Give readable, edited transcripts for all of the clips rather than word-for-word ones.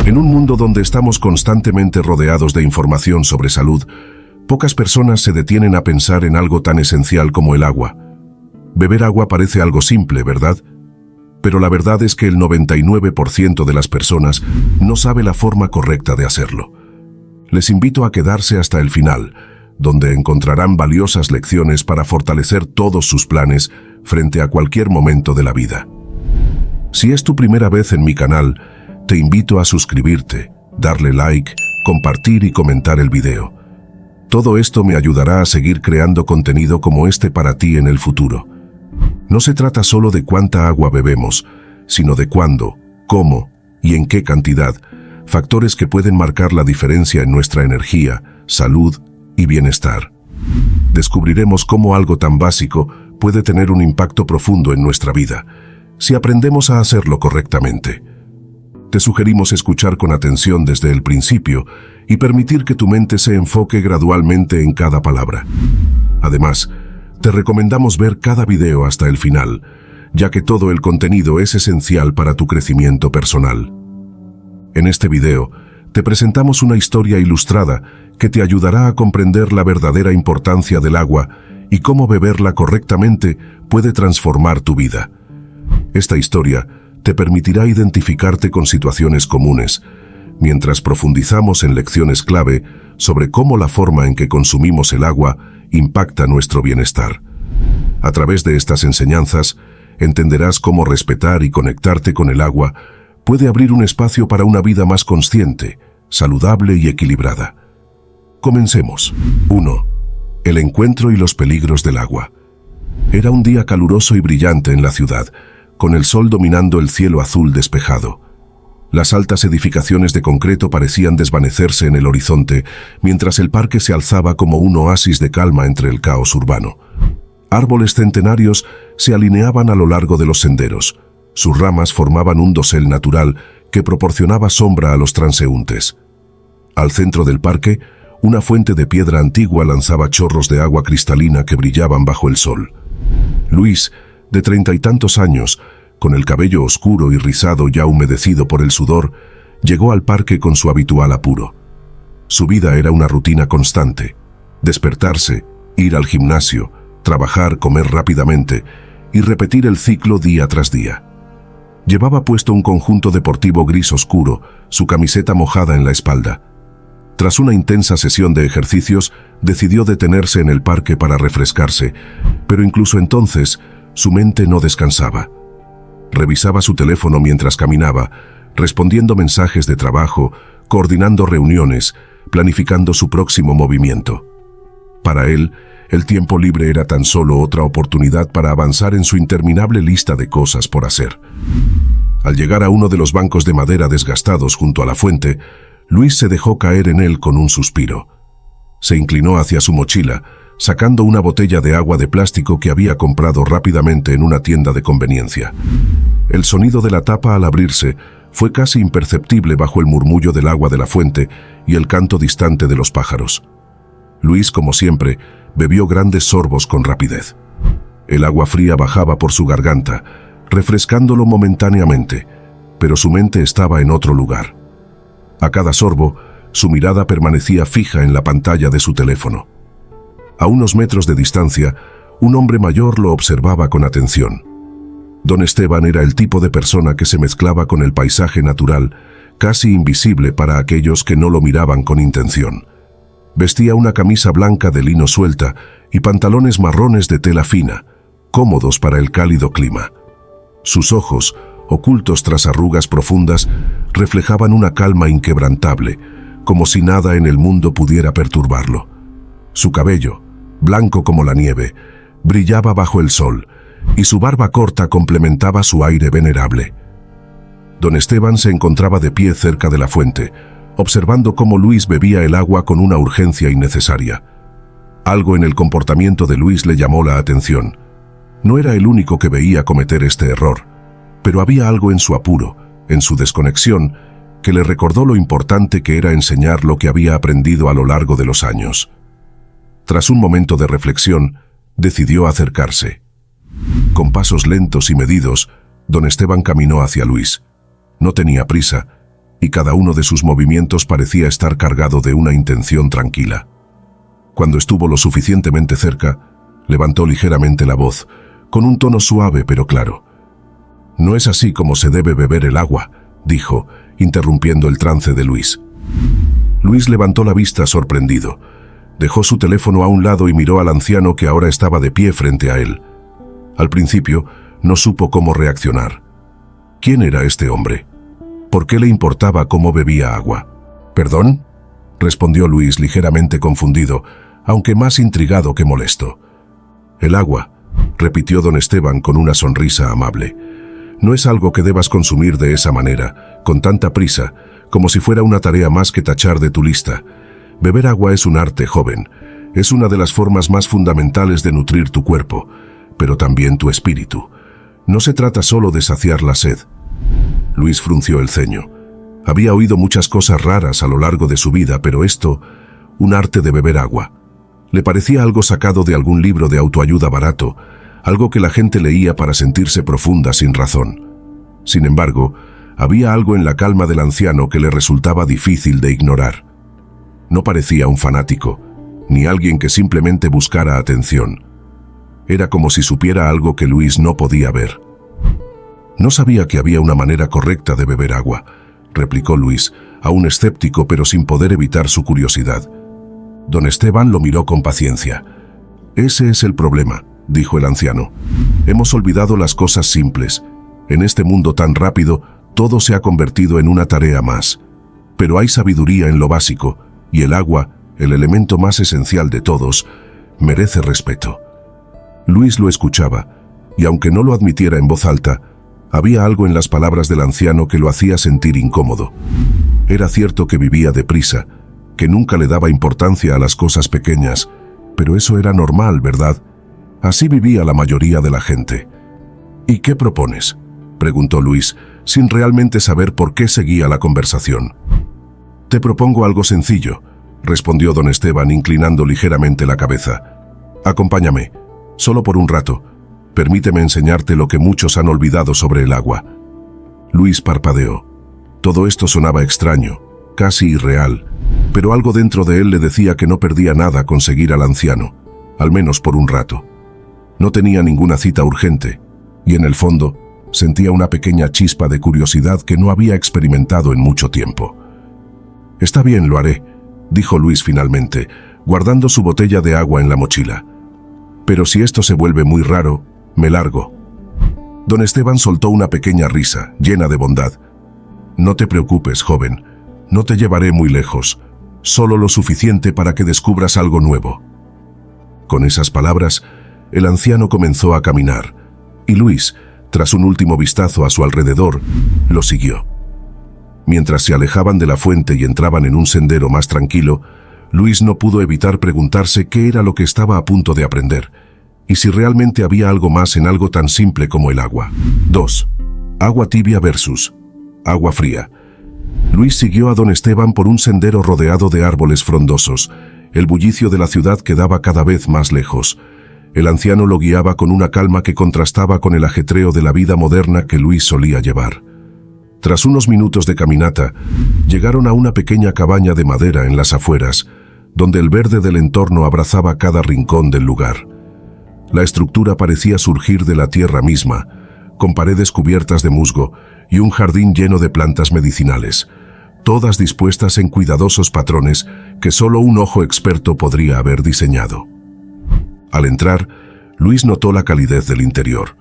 En un mundo donde estamos constantemente rodeados de información sobre salud, pocas personas se detienen a pensar en algo tan esencial como el agua. Beber agua parece algo simple, ¿verdad? Pero la verdad es que el 99% de las personas no sabe la forma correcta de hacerlo. Les invito a quedarse hasta el final, donde encontrarán valiosas lecciones para fortalecer todos sus planes frente a cualquier momento de la vida. Si es tu primera vez en mi canal, te invito a suscribirte, darle like, compartir y comentar el video. Todo esto me ayudará a seguir creando contenido como este para ti en el futuro. No se trata solo de cuánta agua bebemos, sino de cuándo, cómo y en qué cantidad, factores que pueden marcar la diferencia en nuestra energía, salud y bienestar. Descubriremos cómo algo tan básico puede tener un impacto profundo en nuestra vida, si aprendemos a hacerlo correctamente. Te sugerimos escuchar con atención desde el principio y permitir que tu mente se enfoque gradualmente en cada palabra. Además, te recomendamos ver cada video hasta el final, ya que todo el contenido es esencial para tu crecimiento personal. En este video, te presentamos una historia ilustrada que te ayudará a comprender la verdadera importancia del agua y cómo beberla correctamente puede transformar tu vida. Esta historia te permitirá identificarte con situaciones comunes, mientras profundizamos en lecciones clave sobre cómo la forma en que consumimos el agua impacta nuestro bienestar. A través de estas enseñanzas, entenderás cómo respetar y conectarte con el agua puede abrir un espacio para una vida más consciente, saludable y equilibrada. Comencemos. 1. El encuentro y los peligros del agua. Era un día caluroso y brillante en la ciudad, con el sol dominando el cielo azul despejado. Las altas edificaciones de concreto parecían desvanecerse en el horizonte, mientras el parque se alzaba como un oasis de calma entre el caos urbano. Árboles centenarios se alineaban a lo largo de los senderos. Sus ramas formaban un dosel natural que proporcionaba sombra a los transeúntes. Al centro del parque, una fuente de piedra antigua lanzaba chorros de agua cristalina que brillaban bajo el sol. Luis, de 30 y tantos años, con el cabello oscuro y rizado ya humedecido por el sudor, llegó al parque con su habitual apuro. Su vida era una rutina constante: despertarse, ir al gimnasio, trabajar, comer rápidamente y repetir el ciclo día tras día. Llevaba puesto un conjunto deportivo gris oscuro, su camiseta mojada en la espalda. Tras una intensa sesión de ejercicios, decidió detenerse en el parque para refrescarse, pero incluso entonces, su mente no descansaba. Revisaba su teléfono mientras caminaba, respondiendo mensajes de trabajo, coordinando reuniones, planificando su próximo movimiento. Para él, el tiempo libre era tan solo otra oportunidad para avanzar en su interminable lista de cosas por hacer. Al llegar a uno de los bancos de madera desgastados junto a la fuente, Luis se dejó caer en él con un suspiro. Se inclinó hacia su mochila, sacando una botella de agua de plástico que había comprado rápidamente en una tienda de conveniencia. El sonido de la tapa al abrirse fue casi imperceptible bajo el murmullo del agua de la fuente y el canto distante de los pájaros. Luis, como siempre, bebió grandes sorbos con rapidez. El agua fría bajaba por su garganta, refrescándolo momentáneamente, pero su mente estaba en otro lugar. A cada sorbo, su mirada permanecía fija en la pantalla de su teléfono. A unos metros de distancia, un hombre mayor lo observaba con atención. Don Esteban era el tipo de persona que se mezclaba con el paisaje natural, casi invisible para aquellos que no lo miraban con intención. Vestía una camisa blanca de lino suelta y pantalones marrones de tela fina, cómodos para el cálido clima. Sus ojos, ocultos tras arrugas profundas, reflejaban una calma inquebrantable, como si nada en el mundo pudiera perturbarlo. Su cabello, blanco como la nieve, brillaba bajo el sol, y su barba corta complementaba su aire venerable. Don Esteban se encontraba de pie cerca de la fuente, observando cómo Luis bebía el agua con una urgencia innecesaria. Algo en el comportamiento de Luis le llamó la atención. No era el único que veía cometer este error, pero había algo en su apuro, en su desconexión, que le recordó lo importante que era enseñar lo que había aprendido a lo largo de los años. Tras un momento de reflexión, decidió acercarse. Con pasos lentos y medidos, don Esteban caminó hacia Luis. No tenía prisa, y cada uno de sus movimientos parecía estar cargado de una intención tranquila. Cuando estuvo lo suficientemente cerca, levantó ligeramente la voz, con un tono suave pero claro. «No es así como se debe beber el agua», dijo, interrumpiendo el trance de Luis. Luis levantó la vista sorprendido. Dejó su teléfono a un lado y miró al anciano que ahora estaba de pie frente a él. Al principio, no supo cómo reaccionar. ¿Quién era este hombre? ¿Por qué le importaba cómo bebía agua? «¿Perdón?», respondió Luis ligeramente confundido, aunque más intrigado que molesto. «El agua», repitió don Esteban con una sonrisa amable. «No es algo que debas consumir de esa manera, con tanta prisa, como si fuera una tarea más que tachar de tu lista. Beber agua es un arte, joven. Es una de las formas más fundamentales de nutrir tu cuerpo, pero también tu espíritu. No se trata solo de saciar la sed». Luis frunció el ceño. Había oído muchas cosas raras a lo largo de su vida, pero esto, un arte de beber agua, le parecía algo sacado de algún libro de autoayuda barato, algo que la gente leía para sentirse profunda sin razón. Sin embargo, había algo en la calma del anciano que le resultaba difícil de ignorar. No parecía un fanático, ni alguien que simplemente buscara atención. Era como si supiera algo que Luis no podía ver. «No sabía que había una manera correcta de beber agua», replicó Luis, aún escéptico pero sin poder evitar su curiosidad. Don Esteban lo miró con paciencia. «Ese es el problema», dijo el anciano. «Hemos olvidado las cosas simples. En este mundo tan rápido, todo se ha convertido en una tarea más. Pero hay sabiduría en lo básico, y el agua, el elemento más esencial de todos, merece respeto». Luis lo escuchaba, y aunque no lo admitiera en voz alta, había algo en las palabras del anciano que lo hacía sentir incómodo. Era cierto que vivía deprisa, que nunca le daba importancia a las cosas pequeñas, pero eso era normal, ¿verdad? Así vivía la mayoría de la gente. «¿Y qué propones?», preguntó Luis, sin realmente saber por qué seguía la conversación. «Te propongo algo sencillo», respondió don Esteban inclinando ligeramente la cabeza. «Acompáñame, solo por un rato. Permíteme enseñarte lo que muchos han olvidado sobre el agua». Luis parpadeó. Todo esto sonaba extraño, casi irreal, pero algo dentro de él le decía que no perdía nada con seguir al anciano, al menos por un rato. No tenía ninguna cita urgente, y en el fondo sentía una pequeña chispa de curiosidad que no había experimentado en mucho tiempo. «Está bien, lo haré», dijo Luis finalmente, guardando su botella de agua en la mochila. «Pero si esto se vuelve muy raro, me largo». Don Esteban soltó una pequeña risa, llena de bondad. «No te preocupes, joven. No te llevaré muy lejos. Solo lo suficiente para que descubras algo nuevo». Con esas palabras, el anciano comenzó a caminar, y Luis, tras un último vistazo a su alrededor, lo siguió. Mientras se alejaban de la fuente y entraban en un sendero más tranquilo, Luis no pudo evitar preguntarse qué era lo que estaba a punto de aprender, y si realmente había algo más en algo tan simple como el agua. 2. Agua tibia versus agua fría. Luis siguió a don Esteban por un sendero rodeado de árboles frondosos. El bullicio de la ciudad quedaba cada vez más lejos. El anciano lo guiaba con una calma que contrastaba con el ajetreo de la vida moderna que Luis solía llevar. Tras unos minutos de caminata, llegaron a una pequeña cabaña de madera en las afueras, donde el verde del entorno abrazaba cada rincón del lugar. La estructura parecía surgir de la tierra misma, con paredes cubiertas de musgo y un jardín lleno de plantas medicinales, todas dispuestas en cuidadosos patrones que solo un ojo experto podría haber diseñado. Al entrar, Luis notó la calidez del interior.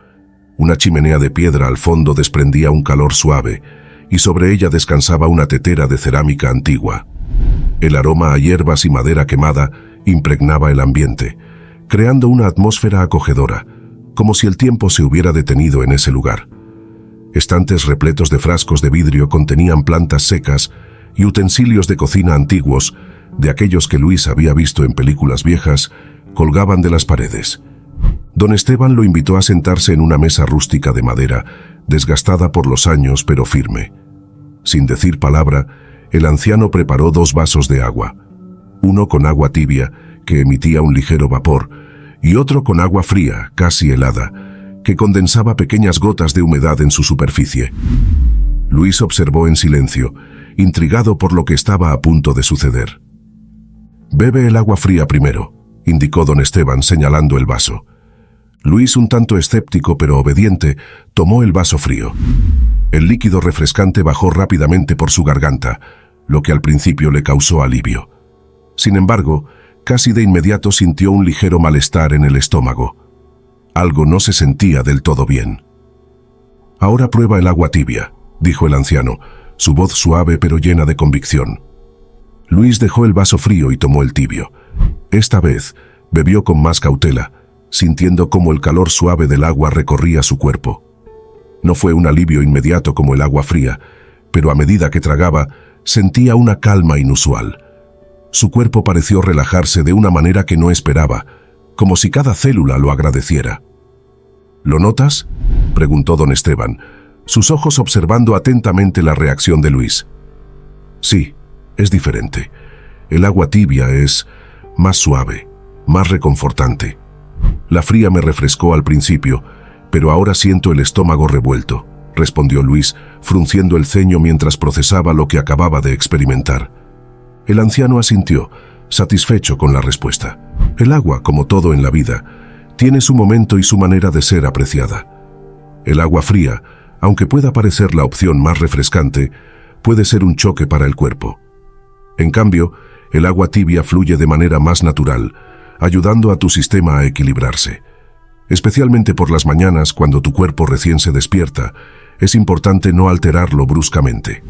Una chimenea de piedra al fondo desprendía un calor suave, y sobre ella descansaba una tetera de cerámica antigua. El aroma a hierbas y madera quemada impregnaba el ambiente, creando una atmósfera acogedora, como si el tiempo se hubiera detenido en ese lugar. Estantes repletos de frascos de vidrio contenían plantas secas y utensilios de cocina antiguos, de aquellos que Luis había visto en películas viejas, colgaban de las paredes. Don Esteban lo invitó a sentarse en una mesa rústica de madera, desgastada por los años pero firme. Sin decir palabra, el anciano preparó 2 vasos de agua, uno con agua tibia, que emitía un ligero vapor, y otro con agua fría, casi helada, que condensaba pequeñas gotas de humedad en su superficie. Luis observó en silencio, intrigado por lo que estaba a punto de suceder. «Bebe el agua fría primero», indicó don Esteban señalando el vaso. Luis, un tanto escéptico pero obediente, tomó el vaso frío. El líquido refrescante bajó rápidamente por su garganta, lo que al principio le causó alivio. Sin embargo, casi de inmediato sintió un ligero malestar en el estómago. Algo no se sentía del todo bien. «Ahora prueba el agua tibia», dijo el anciano, su voz suave pero llena de convicción. Luis dejó el vaso frío y tomó el tibio. Esta vez, bebió con más cautela, sintiendo cómo el calor suave del agua recorría su cuerpo. No fue un alivio inmediato como el agua fría, pero a medida que tragaba, sentía una calma inusual. Su cuerpo pareció relajarse de una manera que no esperaba, como si cada célula lo agradeciera. «¿Lo notas?», preguntó don Esteban, sus ojos observando atentamente la reacción de Luis. «Sí, es diferente. El agua tibia es más suave, más reconfortante. La fría me refrescó al principio, pero ahora siento el estómago revuelto», respondió Luis, frunciendo el ceño mientras procesaba lo que acababa de experimentar. El anciano asintió, satisfecho con la respuesta. El agua, como todo en la vida, tiene su momento y su manera de ser apreciada. El agua fría, aunque pueda parecer la opción más refrescante, puede ser un choque para el cuerpo. En cambio, el agua tibia fluye de manera más natural, ayudando a tu sistema a equilibrarse. Especialmente por las mañanas, cuando tu cuerpo recién se despierta, es importante no alterarlo bruscamente.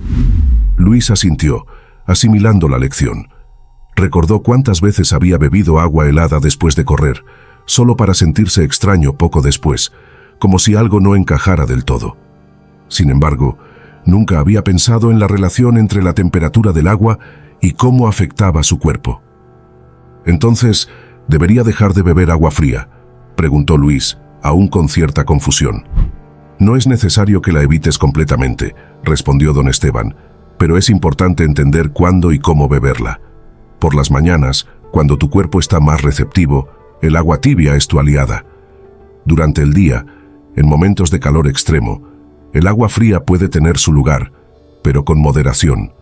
Luis asintió, asimilando la lección. Recordó cuántas veces había bebido agua helada después de correr, solo para sentirse extraño poco después, como si algo no encajara del todo. Sin embargo, nunca había pensado en la relación entre la temperatura del agua y cómo afectaba su cuerpo. «Entonces, ¿debería dejar de beber agua fría?», preguntó Luis, aún con cierta confusión. «No es necesario que la evites completamente», respondió don Esteban, «pero es importante entender cuándo y cómo beberla. Por las mañanas, cuando tu cuerpo está más receptivo, el agua tibia es tu aliada. Durante el día, en momentos de calor extremo, el agua fría puede tener su lugar, pero con moderación.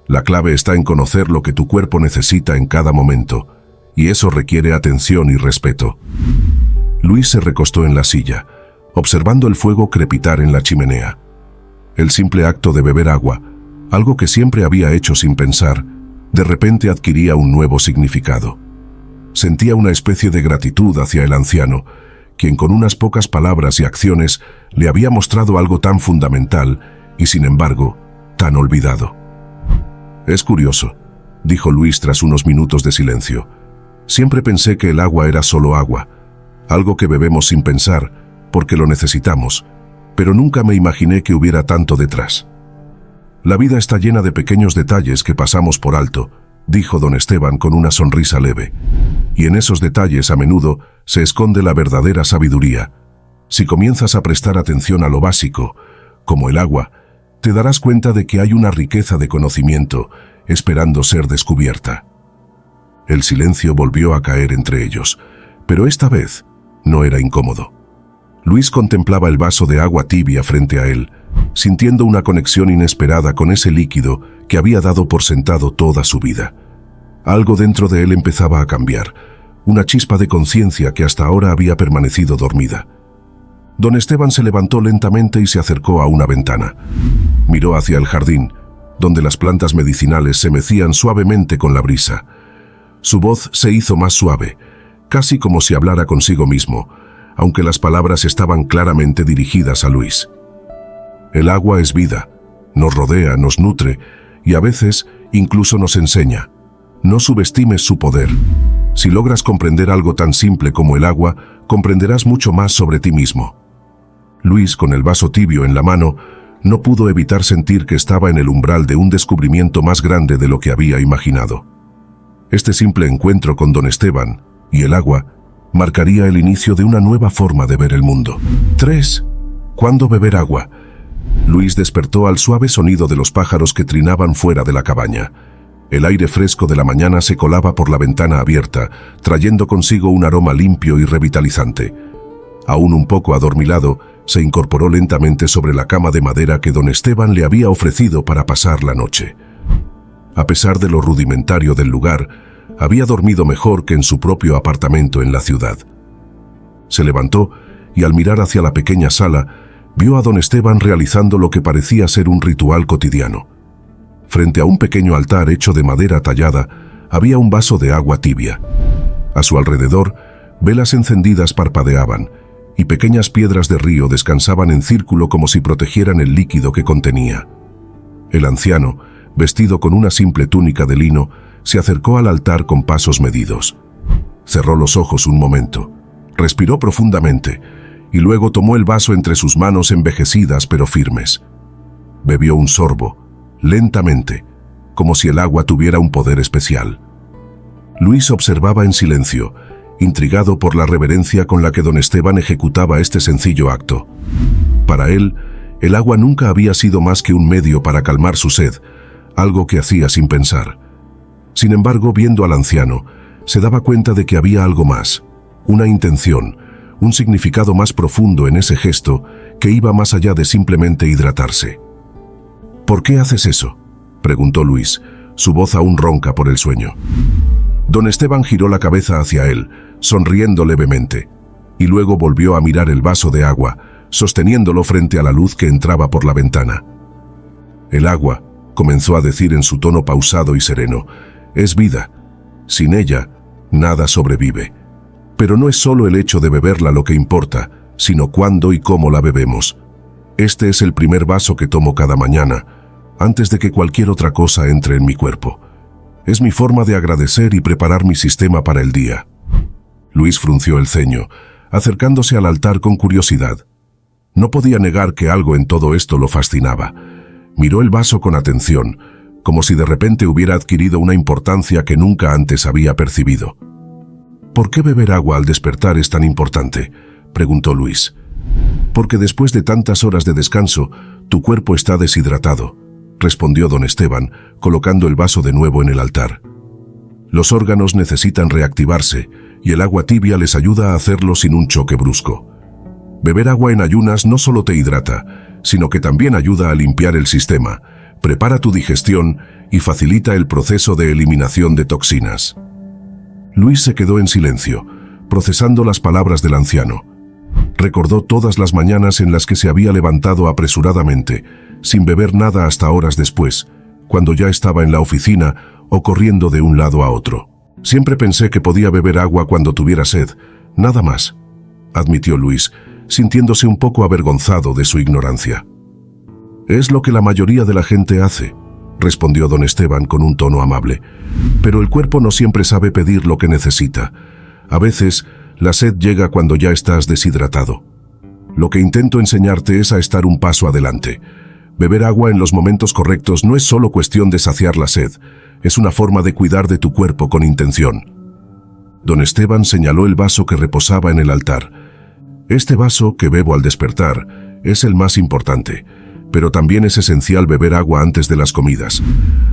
La clave está en conocer lo que tu cuerpo necesita en cada momento, y eso requiere atención y respeto». Luis se recostó en la silla, observando el fuego crepitar en la chimenea. El simple acto de beber agua, algo que siempre había hecho sin pensar, de repente adquiría un nuevo significado. Sentía una especie de gratitud hacia el anciano, quien con unas pocas palabras y acciones le había mostrado algo tan fundamental y, sin embargo, tan olvidado. «Es curioso», dijo Luis tras unos minutos de silencio. «Siempre pensé que el agua era solo agua, algo que bebemos sin pensar, porque lo necesitamos, pero nunca me imaginé que hubiera tanto detrás». «La vida está llena de pequeños detalles que pasamos por alto», dijo don Esteban con una sonrisa leve. «Y en esos detalles a menudo se esconde la verdadera sabiduría. Si comienzas a prestar atención a lo básico, como el agua, te darás cuenta de que hay una riqueza de conocimiento esperando ser descubierta». El silencio volvió a caer entre ellos, pero esta vez no era incómodo. Luis contemplaba el vaso de agua tibia frente a él, sintiendo una conexión inesperada con ese líquido que había dado por sentado toda su vida. Algo dentro de él empezaba a cambiar, una chispa de conciencia que hasta ahora había permanecido dormida. Don Esteban se levantó lentamente y se acercó a una ventana. Miró hacia el jardín, donde las plantas medicinales se mecían suavemente con la brisa. Su voz se hizo más suave, casi como si hablara consigo mismo, aunque las palabras estaban claramente dirigidas a Luis. «El agua es vida, nos rodea, nos nutre y a veces incluso nos enseña. No subestimes su poder. Si logras comprender algo tan simple como el agua, comprenderás mucho más sobre ti mismo». Luis, con el vaso tibio en la mano, no pudo evitar sentir que estaba en el umbral de un descubrimiento más grande de lo que había imaginado. Este simple encuentro con don Esteban y el agua marcaría el inicio de una nueva forma de ver el mundo. 3. ¿Cuándo beber agua? Luis despertó al suave sonido de los pájaros que trinaban fuera de la cabaña. El aire fresco de la mañana se colaba por la ventana abierta, trayendo consigo un aroma limpio y revitalizante. Aún un poco adormilado, se incorporó lentamente sobre la cama de madera que don Esteban le había ofrecido para pasar la noche. A pesar de lo rudimentario del lugar, había dormido mejor que en su propio apartamento en la ciudad. Se levantó y al mirar hacia la pequeña sala, vio a don Esteban realizando lo que parecía ser un ritual cotidiano. Frente a un pequeño altar hecho de madera tallada, había un vaso de agua tibia. A su alrededor, velas encendidas parpadeaban, y pequeñas piedras de río descansaban en círculo como si protegieran el líquido que contenía. El anciano, vestido con una simple túnica de lino, se acercó al altar con pasos medidos. Cerró los ojos un momento, respiró profundamente, y luego tomó el vaso entre sus manos envejecidas pero firmes. Bebió un sorbo, lentamente, como si el agua tuviera un poder especial. Luis observaba en silencio, intrigado por la reverencia con la que don Esteban ejecutaba este sencillo acto. Para él, el agua nunca había sido más que un medio para calmar su sed, algo que hacía sin pensar. Sin embargo, viendo al anciano, se daba cuenta de que había algo más, una intención, un significado más profundo en ese gesto que iba más allá de simplemente hidratarse. ¿Por qué haces eso?, preguntó Luis, su voz aún ronca por el sueño. Don Esteban giró la cabeza hacia él, sonriendo levemente, y luego volvió a mirar el vaso de agua, sosteniéndolo frente a la luz que entraba por la ventana. El agua, comenzó a decir en su tono pausado y sereno, es vida. Sin ella, nada sobrevive. Pero no es solo el hecho de beberla lo que importa, sino cuándo y cómo la bebemos. Este es el primer vaso que tomo cada mañana, antes de que cualquier otra cosa entre en mi cuerpo. Es mi forma de agradecer y preparar mi sistema para el día. Luis frunció el ceño, acercándose al altar con curiosidad. No podía negar que algo en todo esto lo fascinaba. Miró el vaso con atención, como si de repente hubiera adquirido una importancia que nunca antes había percibido. ¿Por qué beber agua al despertar es tan importante?, preguntó Luis. Porque después de tantas horas de descanso, tu cuerpo está deshidratado, respondió don Esteban, colocando el vaso de nuevo en el altar. Los órganos necesitan reactivarse, y el agua tibia les ayuda a hacerlo sin un choque brusco. Beber agua en ayunas no solo te hidrata, sino que también ayuda a limpiar el sistema, prepara tu digestión y facilita el proceso de eliminación de toxinas. Luis se quedó en silencio, procesando las palabras del anciano. Recordó todas las mañanas en las que se había levantado apresuradamente, sin beber nada hasta horas después, cuando ya estaba en la oficina o corriendo de un lado a otro. Siempre pensé que podía beber agua cuando tuviera sed, nada más, admitió Luis, sintiéndose un poco avergonzado de su ignorancia. Es lo que la mayoría de la gente hace, respondió don Esteban con un tono amable. Pero el cuerpo no siempre sabe pedir lo que necesita. A veces, la sed llega cuando ya estás deshidratado. Lo que intento enseñarte es a estar un paso adelante. Beber agua en los momentos correctos no es solo cuestión de saciar la sed, es una forma de cuidar de tu cuerpo con intención. Don Esteban señaló el vaso que reposaba en el altar. Este vaso que bebo al despertar es el más importante, pero también es esencial beber agua antes de las comidas.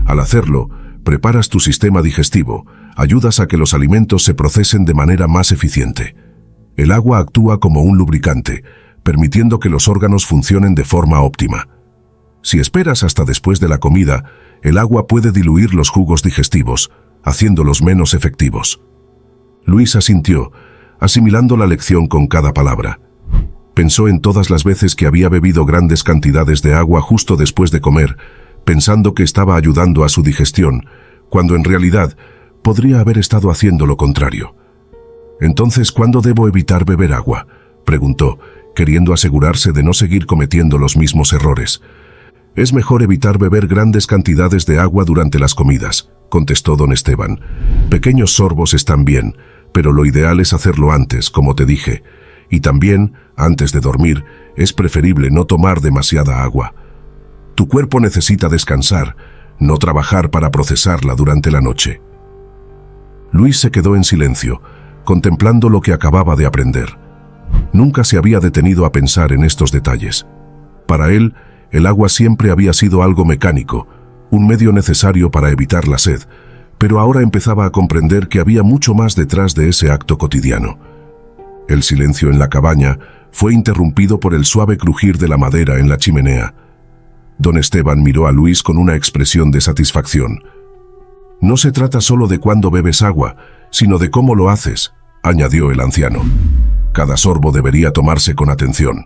Al hacerlo, preparas tu sistema digestivo, ayudas a que los alimentos se procesen de manera más eficiente. El agua actúa como un lubricante, permitiendo que los órganos funcionen de forma óptima. Si esperas hasta después de la comida, el agua puede diluir los jugos digestivos, haciéndolos menos efectivos. Luis asintió, asimilando la lección con cada palabra. Pensó en todas las veces que había bebido grandes cantidades de agua justo después de comer, pensando que estaba ayudando a su digestión, cuando en realidad podría haber estado haciendo lo contrario. Entonces, ¿cuándo debo evitar beber agua?, preguntó, queriendo asegurarse de no seguir cometiendo los mismos errores. Es mejor evitar beber grandes cantidades de agua durante las comidas, contestó don Esteban. Pequeños sorbos están bien, pero lo ideal es hacerlo antes, como te dije. Y también, antes de dormir, es preferible no tomar demasiada agua. Tu cuerpo necesita descansar, no trabajar para procesarla durante la noche. Luis se quedó en silencio, contemplando lo que acababa de aprender. Nunca se había detenido a pensar en estos detalles. Para él, el agua siempre había sido algo mecánico, un medio necesario para evitar la sed, pero ahora empezaba a comprender que había mucho más detrás de ese acto cotidiano. El silencio en la cabaña fue interrumpido por el suave crujir de la madera en la chimenea. Don Esteban miró a Luis con una expresión de satisfacción. «No se trata solo de cuándo bebes agua, sino de cómo lo haces», añadió el anciano. «Cada sorbo debería tomarse con atención.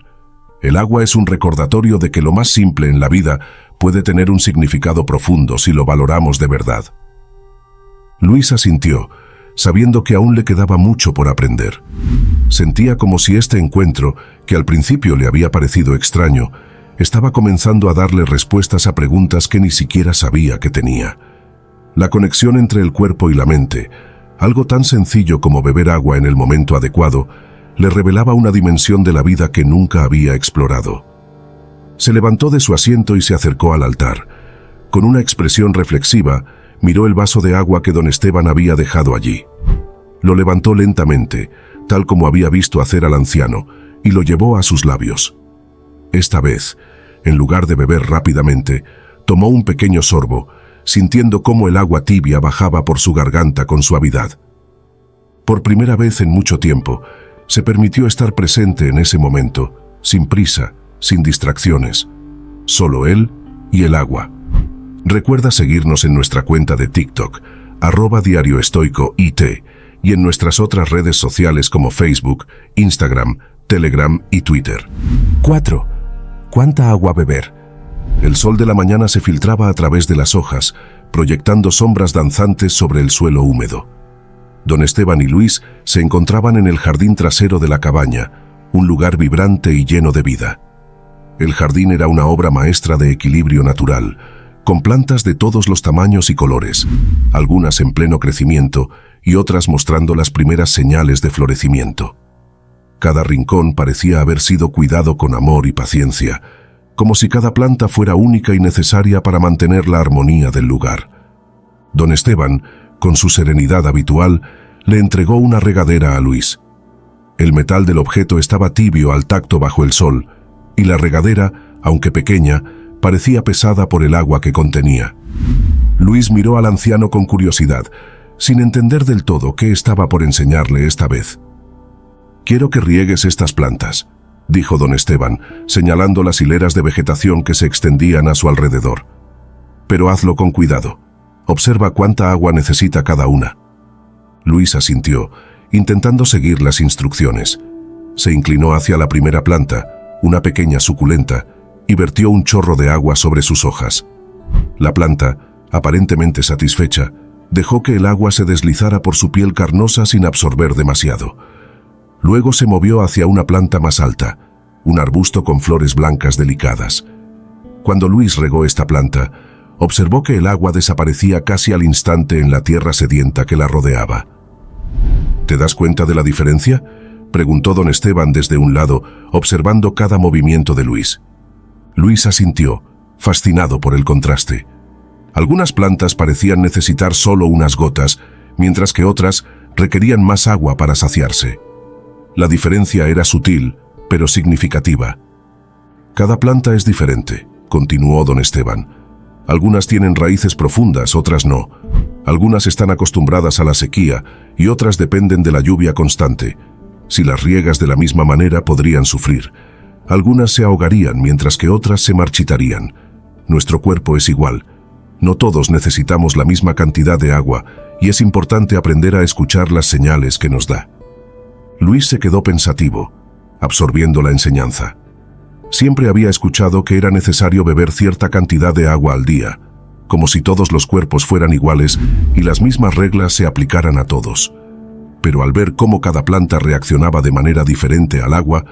El agua es un recordatorio de que lo más simple en la vida puede tener un significado profundo si lo valoramos de verdad». Luis asintió, sabiendo que aún le quedaba mucho por aprender. Sentía como si este encuentro, que al principio le había parecido extraño, estaba comenzando a darle respuestas a preguntas que ni siquiera sabía que tenía. La conexión entre el cuerpo y la mente, algo tan sencillo como beber agua en el momento adecuado, le revelaba una dimensión de la vida que nunca había explorado. Se levantó de su asiento y se acercó al altar. Con una expresión reflexiva, miró el vaso de agua que don Esteban había dejado allí. Lo levantó lentamente, tal como había visto hacer al anciano, y lo llevó a sus labios. Esta vez, en lugar de beber rápidamente, tomó un pequeño sorbo, sintiendo cómo el agua tibia bajaba por su garganta con suavidad. Por primera vez en mucho tiempo, se permitió estar presente en ese momento, sin prisa, sin distracciones. Solo él y el agua. Recuerda seguirnos en nuestra cuenta de TikTok, @diarioestoicoit, y en nuestras otras redes sociales como Facebook, Instagram, Telegram y Twitter. 4. ¿Cuánta agua beber? El sol de la mañana se filtraba a través de las hojas, proyectando sombras danzantes sobre el suelo húmedo. Don Esteban y Luis se encontraban en el jardín trasero de la cabaña, un lugar vibrante y lleno de vida. El jardín era una obra maestra de equilibrio natural, con plantas de todos los tamaños y colores, algunas en pleno crecimiento y otras mostrando las primeras señales de florecimiento. Cada rincón parecía haber sido cuidado con amor y paciencia, como si cada planta fuera única y necesaria para mantener la armonía del lugar. Don Esteban, con su serenidad habitual, le entregó una regadera a Luis. El metal del objeto estaba tibio al tacto bajo el sol, y la regadera, aunque pequeña, parecía pesada por el agua que contenía. Luis miró al anciano con curiosidad, sin entender del todo qué estaba por enseñarle esta vez. «Quiero que riegues estas plantas», dijo don Esteban, señalando las hileras de vegetación que se extendían a su alrededor. «Pero hazlo con cuidado. Observa cuánta agua necesita cada una». Luis asintió, intentando seguir las instrucciones. Se inclinó hacia la primera planta, una pequeña suculenta, y vertió un chorro de agua sobre sus hojas. La planta, aparentemente satisfecha, dejó que el agua se deslizara por su piel carnosa sin absorber demasiado. Luego se movió hacia una planta más alta, un arbusto con flores blancas delicadas. Cuando Luis regó esta planta, observó que el agua desaparecía casi al instante en la tierra sedienta que la rodeaba. «¿Te das cuenta de la diferencia?», preguntó don Esteban desde un lado, observando cada movimiento de Luis. Luis asintió, fascinado por el contraste. Algunas plantas parecían necesitar solo unas gotas, mientras que otras requerían más agua para saciarse. La diferencia era sutil, pero significativa. «Cada planta es diferente», continuó don Esteban. «Algunas tienen raíces profundas, otras no. Algunas están acostumbradas a la sequía y otras dependen de la lluvia constante. Si las riegas de la misma manera podrían sufrir. Algunas se ahogarían mientras que otras se marchitarían. Nuestro cuerpo es igual. No todos necesitamos la misma cantidad de agua y es importante aprender a escuchar las señales que nos da». Luis se quedó pensativo, absorbiendo la enseñanza. Siempre había escuchado que era necesario beber cierta cantidad de agua al día, como si todos los cuerpos fueran iguales y las mismas reglas se aplicaran a todos. Pero al ver cómo cada planta reaccionaba de manera diferente al agua,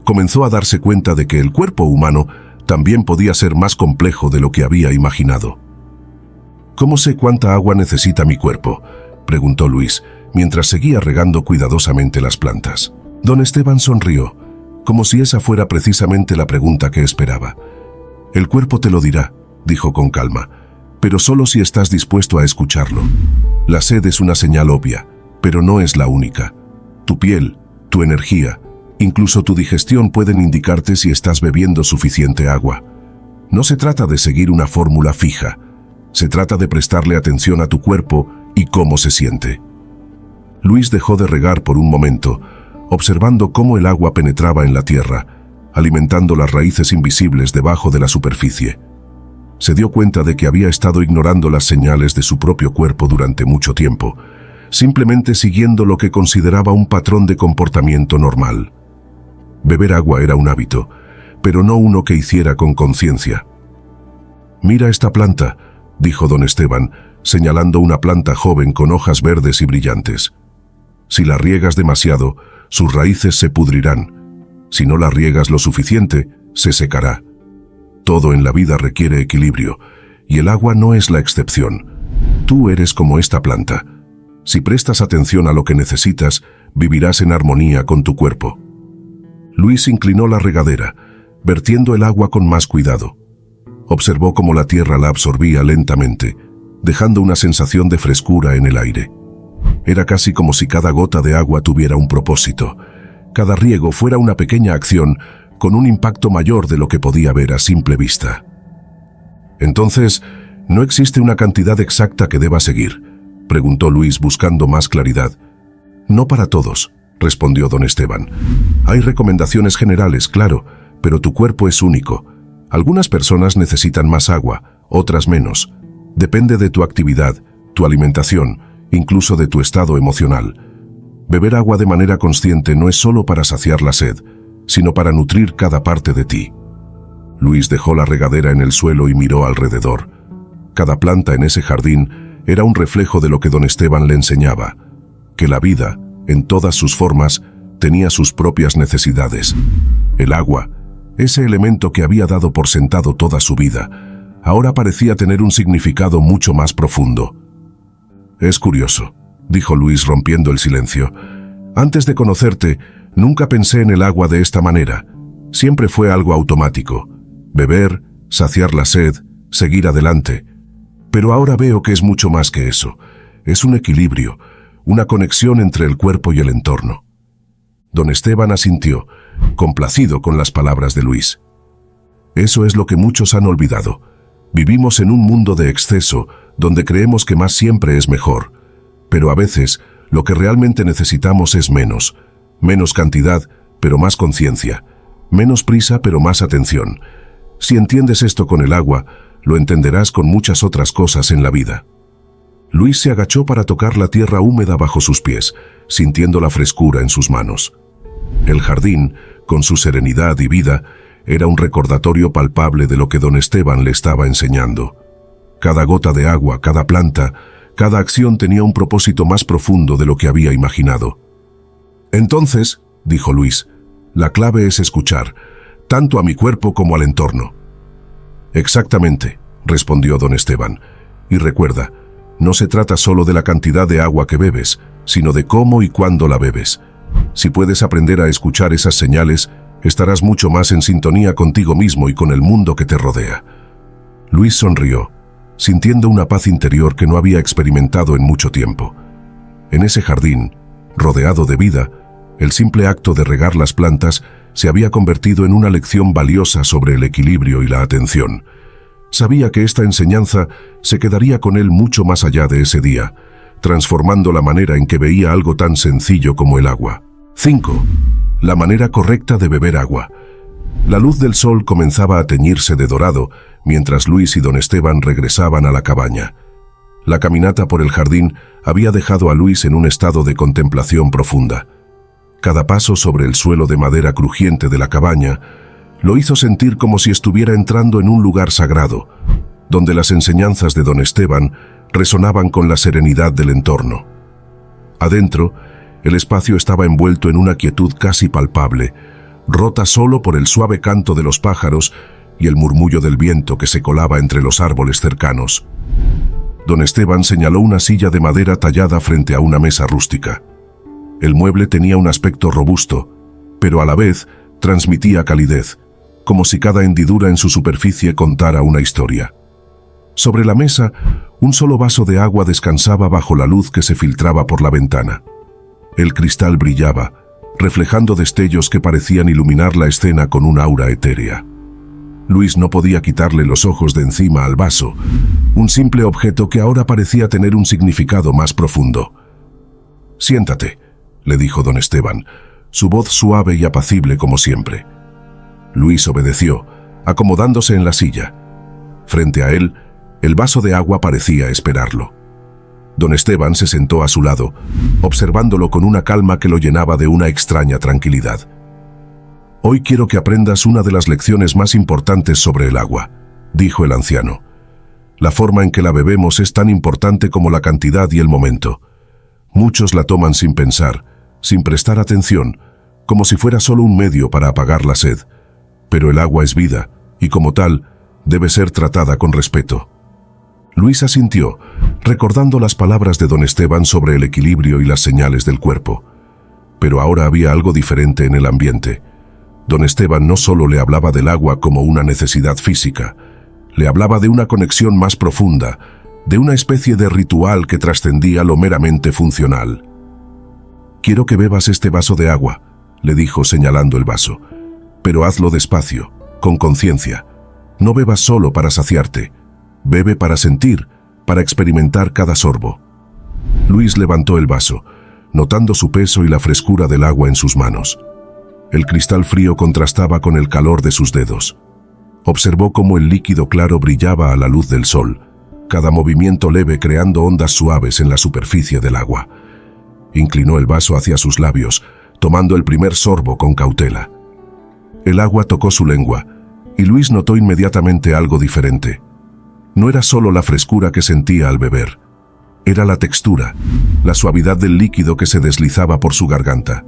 comenzó a darse cuenta de que el cuerpo humano también podía ser más complejo de lo que había imaginado. «¿Cómo sé cuánta agua necesita mi cuerpo?», preguntó Luis, mientras seguía regando cuidadosamente las plantas. Don Esteban sonrió, como si esa fuera precisamente la pregunta que esperaba. «El cuerpo te lo dirá», dijo con calma, «pero solo si estás dispuesto a escucharlo. La sed es una señal obvia, pero no es la única. Tu piel, tu energía, incluso tu digestión pueden indicarte si estás bebiendo suficiente agua. No se trata de seguir una fórmula fija, se trata de prestarle atención a tu cuerpo y cómo se siente». Luis dejó de regar por un momento, observando cómo el agua penetraba en la tierra, alimentando las raíces invisibles debajo de la superficie. Se dio cuenta de que había estado ignorando las señales de su propio cuerpo durante mucho tiempo, simplemente siguiendo lo que consideraba un patrón de comportamiento normal. Beber agua era un hábito, pero no uno que hiciera con conciencia. «Mira esta planta», dijo don Esteban, señalando una planta joven con hojas verdes y brillantes. «Si la riegas demasiado, sus raíces se pudrirán. Si no la riegas lo suficiente, se secará. Todo en la vida requiere equilibrio, y el agua no es la excepción. Tú eres como esta planta. Si prestas atención a lo que necesitas, vivirás en armonía con tu cuerpo». Luis inclinó la regadera, vertiendo el agua con más cuidado. Observó cómo la tierra la absorbía lentamente, dejando una sensación de frescura en el aire. Era casi como si cada gota de agua tuviera un propósito. Cada riego fuera una pequeña acción con un impacto mayor de lo que podía ver a simple vista. «Entonces, ¿no existe una cantidad exacta que deba seguir?», preguntó Luis buscando más claridad. «No para todos», respondió don Esteban. «Hay recomendaciones generales, claro, pero tu cuerpo es único. Algunas personas necesitan más agua, otras menos. Depende de tu actividad, tu alimentación, incluso de tu estado emocional. Beber agua de manera consciente no es solo para saciar la sed, sino para nutrir cada parte de ti». Luis dejó la regadera en el suelo y miró alrededor. Cada planta en ese jardín era un reflejo de lo que don Esteban le enseñaba, que la vida, en todas sus formas, tenía sus propias necesidades. El agua, ese elemento que había dado por sentado toda su vida, ahora parecía tener un significado mucho más profundo. «Es curioso», dijo Luis rompiendo el silencio. «Antes de conocerte, nunca pensé en el agua de esta manera. Siempre fue algo automático. Beber, saciar la sed, seguir adelante. Pero ahora veo que es mucho más que eso. Es un equilibrio, una conexión entre el cuerpo y el entorno». Don Esteban asintió, complacido con las palabras de Luis. «Eso es lo que muchos han olvidado. Vivimos en un mundo de exceso, donde creemos que más siempre es mejor. Pero a veces, lo que realmente necesitamos es menos. Menos cantidad, pero más conciencia. Menos prisa, pero más atención. Si entiendes esto con el agua, lo entenderás con muchas otras cosas en la vida». Luis se agachó para tocar la tierra húmeda bajo sus pies, sintiendo la frescura en sus manos. El jardín, con su serenidad y vida, era un recordatorio palpable de lo que don Esteban le estaba enseñando. Cada gota de agua, cada planta, cada acción tenía un propósito más profundo de lo que había imaginado. «Entonces», dijo Luis, «la clave es escuchar, tanto a mi cuerpo como al entorno». «Exactamente», respondió don Esteban, «y recuerda, no se trata solo de la cantidad de agua que bebes, sino de cómo y cuándo la bebes. Si puedes aprender a escuchar esas señales, estarás mucho más en sintonía contigo mismo y con el mundo que te rodea». Luis sonrió, sintiendo una paz interior que no había experimentado en mucho tiempo. En ese jardín, rodeado de vida, el simple acto de regar las plantas se había convertido en una lección valiosa sobre el equilibrio y la atención. Sabía que esta enseñanza se quedaría con él mucho más allá de ese día, transformando la manera en que veía algo tan sencillo como el agua. 5. La manera correcta de beber agua. La luz del sol comenzaba a teñirse de dorado mientras Luis y don Esteban regresaban a la cabaña. La caminata por el jardín había dejado a Luis en un estado de contemplación profunda. Cada paso sobre el suelo de madera crujiente de la cabaña lo hizo sentir como si estuviera entrando en un lugar sagrado, donde las enseñanzas de don Esteban resonaban con la serenidad del entorno. Adentro, el espacio estaba envuelto en una quietud casi palpable, rota solo por el suave canto de los pájaros y el murmullo del viento que se colaba entre los árboles cercanos. Don Esteban señaló una silla de madera tallada frente a una mesa rústica. El mueble tenía un aspecto robusto, pero a la vez transmitía calidez, como si cada hendidura en su superficie contara una historia. Sobre la mesa, un solo vaso de agua descansaba bajo la luz que se filtraba por la ventana. El cristal brillaba, reflejando destellos que parecían iluminar la escena con un aura etérea. Luis no podía quitarle los ojos de encima al vaso, un simple objeto que ahora parecía tener un significado más profundo. «Siéntate», le dijo don Esteban, su voz suave y apacible como siempre. Luis obedeció, acomodándose en la silla. Frente a él, el vaso de agua parecía esperarlo. Don Esteban se sentó a su lado, observándolo con una calma que lo llenaba de una extraña tranquilidad. «Hoy quiero que aprendas una de las lecciones más importantes sobre el agua», dijo el anciano. «La forma en que la bebemos es tan importante como la cantidad y el momento. Muchos la toman sin pensar, sin prestar atención, como si fuera solo un medio para apagar la sed. Pero el agua es vida, y como tal, debe ser tratada con respeto». Luis asintió, recordando las palabras de don Esteban sobre el equilibrio y las señales del cuerpo. Pero ahora había algo diferente en el ambiente. Don Esteban no solo le hablaba del agua como una necesidad física, le hablaba de una conexión más profunda, de una especie de ritual que trascendía lo meramente funcional. «Quiero que bebas este vaso de agua», le dijo señalando el vaso, «pero hazlo despacio, con conciencia. No bebas solo para saciarte, bebe para sentir, para experimentar cada sorbo». Luis levantó el vaso, notando su peso y la frescura del agua en sus manos. El cristal frío contrastaba con el calor de sus dedos. Observó cómo el líquido claro brillaba a la luz del sol, cada movimiento leve creando ondas suaves en la superficie del agua. Inclinó el vaso hacia sus labios, tomando el primer sorbo con cautela. El agua tocó su lengua, y Luis notó inmediatamente algo diferente. No era solo la frescura que sentía al beber, era la textura, la suavidad del líquido que se deslizaba por su garganta.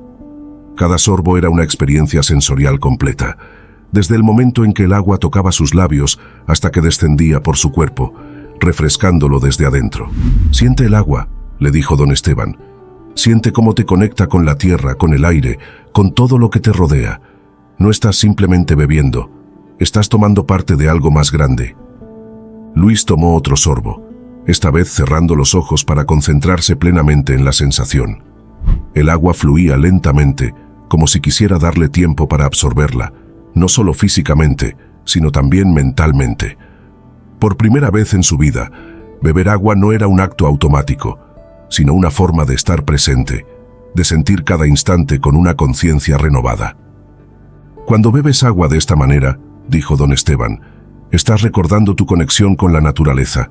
Cada sorbo era una experiencia sensorial completa, desde el momento en que el agua tocaba sus labios hasta que descendía por su cuerpo, refrescándolo desde adentro. «Siente el agua», le dijo don Esteban. «Siente cómo te conecta con la tierra, con el aire, con todo lo que te rodea. No estás simplemente bebiendo, estás tomando parte de algo más grande». Luis tomó otro sorbo, esta vez cerrando los ojos para concentrarse plenamente en la sensación. El agua fluía lentamente, como si quisiera darle tiempo para absorberla, no solo físicamente, sino también mentalmente. Por primera vez en su vida, beber agua no era un acto automático, sino una forma de estar presente, de sentir cada instante con una conciencia renovada. «Cuando bebes agua de esta manera», dijo don Esteban, «estás recordando tu conexión con la naturaleza.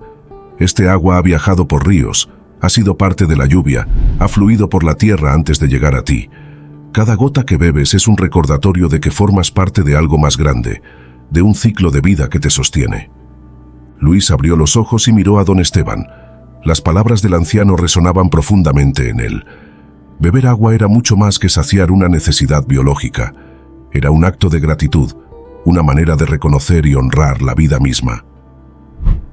Este agua ha viajado por ríos, ha sido parte de la lluvia, ha fluido por la tierra antes de llegar a ti. Cada gota que bebes es un recordatorio de que formas parte de algo más grande, de un ciclo de vida que te sostiene». Luis abrió los ojos y miró a don Esteban. Las palabras del anciano resonaban profundamente en él. Beber agua era mucho más que saciar una necesidad biológica. Era un acto de gratitud, una manera de reconocer y honrar la vida misma.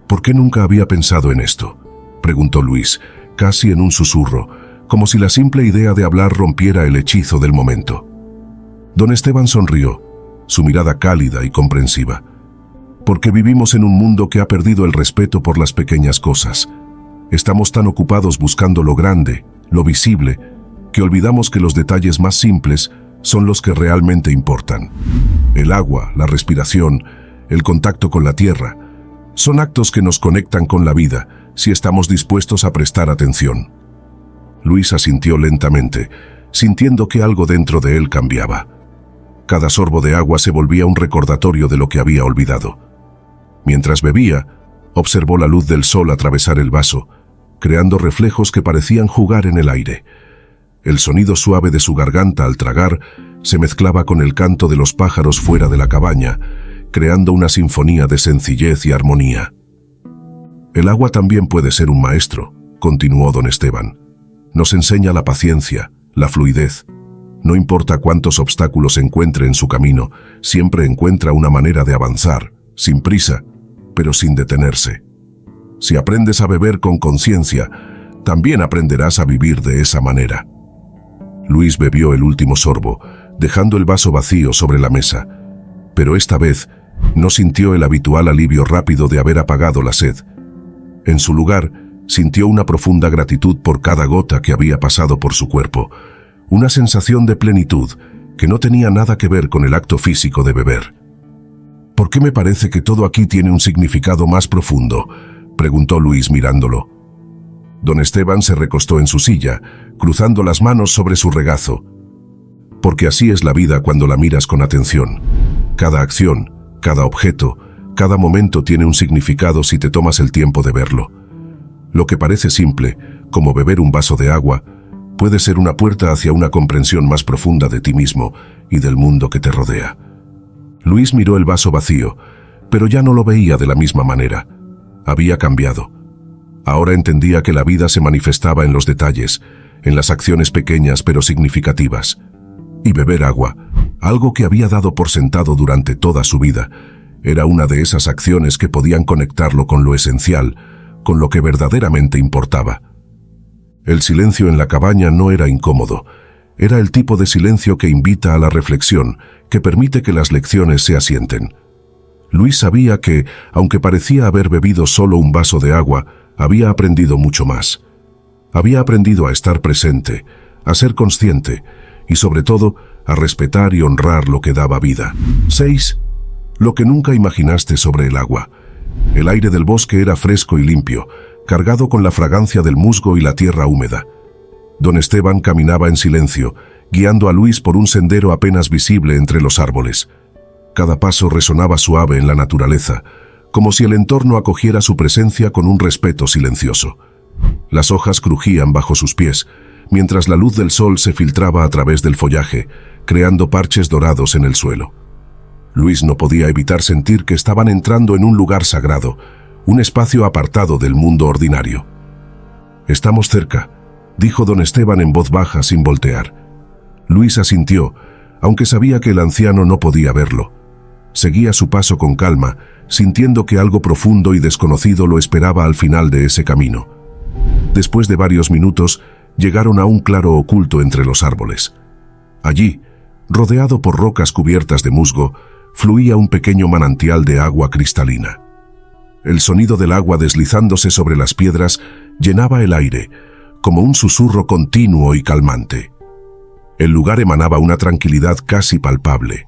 «¿Por qué nunca había pensado en esto?», preguntó Luis, casi en un susurro, como si la simple idea de hablar rompiera el hechizo del momento. Don Esteban sonrió, su mirada cálida y comprensiva. «Porque vivimos en un mundo que ha perdido el respeto por las pequeñas cosas. Estamos tan ocupados buscando lo grande, lo visible, que olvidamos que los detalles más simples son los que realmente importan. El agua, la respiración, el contacto con la tierra, son actos que nos conectan con la vida si estamos dispuestos a prestar atención». Luis asintió lentamente, sintiendo que algo dentro de él cambiaba. Cada sorbo de agua se volvía un recordatorio de lo que había olvidado. Mientras bebía, observó la luz del sol atravesar el vaso, creando reflejos que parecían jugar en el aire. El sonido suave de su garganta al tragar se mezclaba con el canto de los pájaros fuera de la cabaña, creando una sinfonía de sencillez y armonía. «El agua también puede ser un maestro», continuó don Esteban. «Nos enseña la paciencia, la fluidez. No importa cuántos obstáculos encuentre en su camino, siempre encuentra una manera de avanzar, sin prisa, pero sin detenerse. Si aprendes a beber con conciencia, también aprenderás a vivir de esa manera». Luis bebió el último sorbo, dejando el vaso vacío sobre la mesa, pero esta vez no sintió el habitual alivio rápido de haber apagado la sed. En su lugar, sintió una profunda gratitud por cada gota que había pasado por su cuerpo, una sensación de plenitud que no tenía nada que ver con el acto físico de beber. «¿Por qué me parece que todo aquí tiene un significado más profundo?», preguntó Luis mirándolo. Don Esteban se recostó en su silla, cruzando las manos sobre su regazo. Porque así es la vida cuando la miras con atención. Cada acción, cada objeto, cada momento tiene un significado si te tomas el tiempo de verlo. Lo que parece simple, como beber un vaso de agua, puede ser una puerta hacia una comprensión más profunda de ti mismo y del mundo que te rodea. Luis miró el vaso vacío, pero ya no lo veía de la misma manera. Había cambiado. Ahora entendía que la vida se manifestaba en los detalles, en las acciones pequeñas pero significativas. Y beber agua, algo que había dado por sentado durante toda su vida, era una de esas acciones que podían conectarlo con lo esencial, con lo que verdaderamente importaba. El silencio en la cabaña no era incómodo. Era el tipo de silencio que invita a la reflexión, que permite que las lecciones se asienten. Luis sabía que, aunque parecía haber bebido solo un vaso de agua, había aprendido mucho más. Había aprendido a estar presente, a ser consciente y, sobre todo, a respetar y honrar lo que daba vida. 6. Lo que nunca imaginaste sobre el agua. El aire del bosque era fresco y limpio, cargado con la fragancia del musgo y la tierra húmeda. Don Esteban caminaba en silencio, guiando a Luis por un sendero apenas visible entre los árboles. Cada paso resonaba suave en la naturaleza, como si el entorno acogiera su presencia con un respeto silencioso. Las hojas crujían bajo sus pies, mientras la luz del sol se filtraba a través del follaje, creando parches dorados en el suelo. Luis no podía evitar sentir que estaban entrando en un lugar sagrado, un espacio apartado del mundo ordinario. «Estamos cerca», dijo don Esteban en voz baja sin voltear. Luis asintió, aunque sabía que el anciano no podía verlo. Seguía su paso con calma, sintiendo que algo profundo y desconocido lo esperaba al final de ese camino. Después de varios minutos, llegaron a un claro oculto entre los árboles. Allí, rodeado por rocas cubiertas de musgo, fluía un pequeño manantial de agua cristalina. El sonido del agua deslizándose sobre las piedras llenaba el aire, como un susurro continuo y calmante. El lugar emanaba una tranquilidad casi palpable.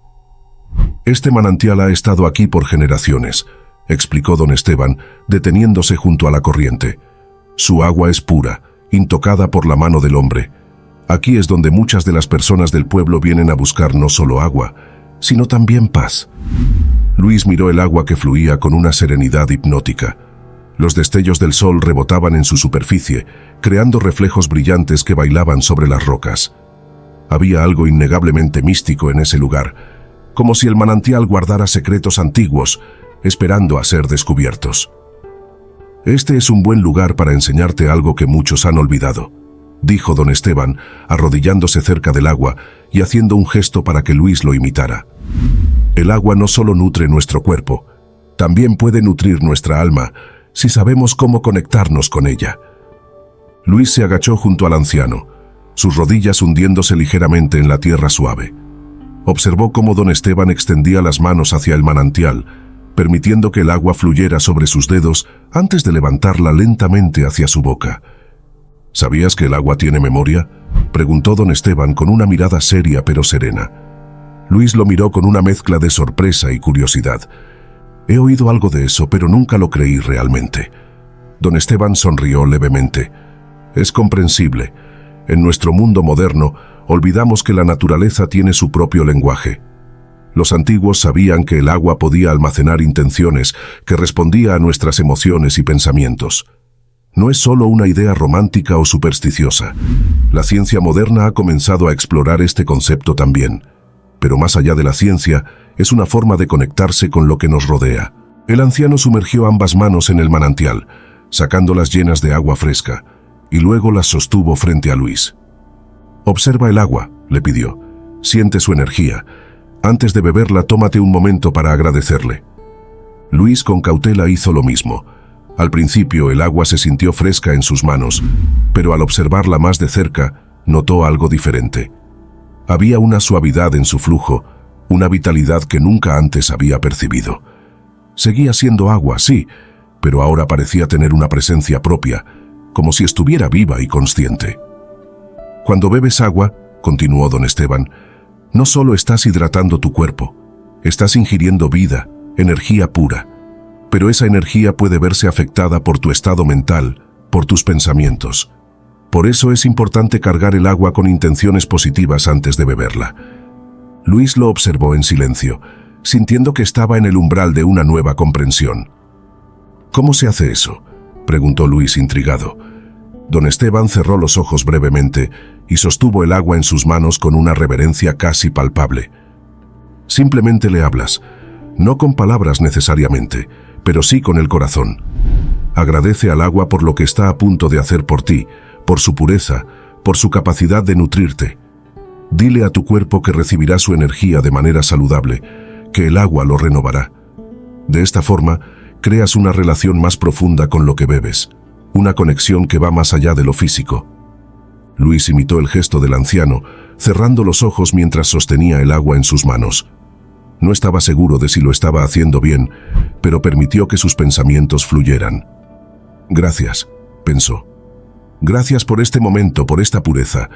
«Este manantial ha estado aquí por generaciones», explicó don Esteban, deteniéndose junto a la corriente. «Su agua es pura, intocada por la mano del hombre. Aquí es donde muchas de las personas del pueblo vienen a buscar no solo agua, sino también paz». Luis miró el agua que fluía con una serenidad hipnótica. Los destellos del sol rebotaban en su superficie, creando reflejos brillantes que bailaban sobre las rocas. Había algo innegablemente místico en ese lugar, como si el manantial guardara secretos antiguos, esperando a ser descubiertos. «Este es un buen lugar para enseñarte algo que muchos han olvidado», dijo don Esteban, arrodillándose cerca del agua y haciendo un gesto para que Luis lo imitara. «El agua no solo nutre nuestro cuerpo, también puede nutrir nuestra alma si sabemos cómo conectarnos con ella». Luis se agachó junto al anciano, sus rodillas hundiéndose ligeramente en la tierra suave. Observó cómo don Esteban extendía las manos hacia el manantial, permitiendo que el agua fluyera sobre sus dedos antes de levantarla lentamente hacia su boca. «¿Sabías que el agua tiene memoria?», preguntó don Esteban con una mirada seria pero serena. Luis lo miró con una mezcla de sorpresa y curiosidad. «He oído algo de eso, pero nunca lo creí realmente». Don Esteban sonrió levemente. «Es comprensible. En nuestro mundo moderno, olvidamos que la naturaleza tiene su propio lenguaje. Los antiguos sabían que el agua podía almacenar intenciones, que respondía a nuestras emociones y pensamientos. No es solo una idea romántica o supersticiosa. La ciencia moderna ha comenzado a explorar este concepto también. Pero más allá de la ciencia, es una forma de conectarse con lo que nos rodea». El anciano sumergió ambas manos en el manantial, sacándolas llenas de agua fresca, y luego las sostuvo frente a Luis. «Observa el agua», le pidió. «Siente su energía. Antes de beberla, tómate un momento para agradecerle». Luis con cautela hizo lo mismo. Al principio el agua se sintió fresca en sus manos, pero al observarla más de cerca, notó algo diferente. Había una suavidad en su flujo, una vitalidad que nunca antes había percibido. Seguía siendo agua, sí, pero ahora parecía tener una presencia propia, como si estuviera viva y consciente. «Cuando bebes agua», continuó don Esteban, «no solo estás hidratando tu cuerpo, estás ingiriendo vida, energía pura. Pero esa energía puede verse afectada por tu estado mental, por tus pensamientos. Por eso es importante cargar el agua con intenciones positivas antes de beberla. Luis lo observó en silencio, sintiendo que estaba en el umbral de una nueva comprensión. ¿Cómo se hace eso?, preguntó Luis intrigado. Don Esteban cerró los ojos brevemente y sostuvo el agua en sus manos con una reverencia casi palpable. Simplemente le hablas, no con palabras necesariamente, pero sí con el corazón. Agradece al agua por lo que está a punto de hacer por ti, por su pureza, por su capacidad de nutrirte. Dile a tu cuerpo que recibirá su energía de manera saludable, que el agua lo renovará. De esta forma, creas una relación más profunda con lo que bebes, una conexión que va más allá de lo físico. Luis imitó el gesto del anciano, cerrando los ojos mientras sostenía el agua en sus manos. No estaba seguro de si lo estaba haciendo bien, pero permitió que sus pensamientos fluyeran. Gracias, pensó. Gracias por este momento, por esta pureza,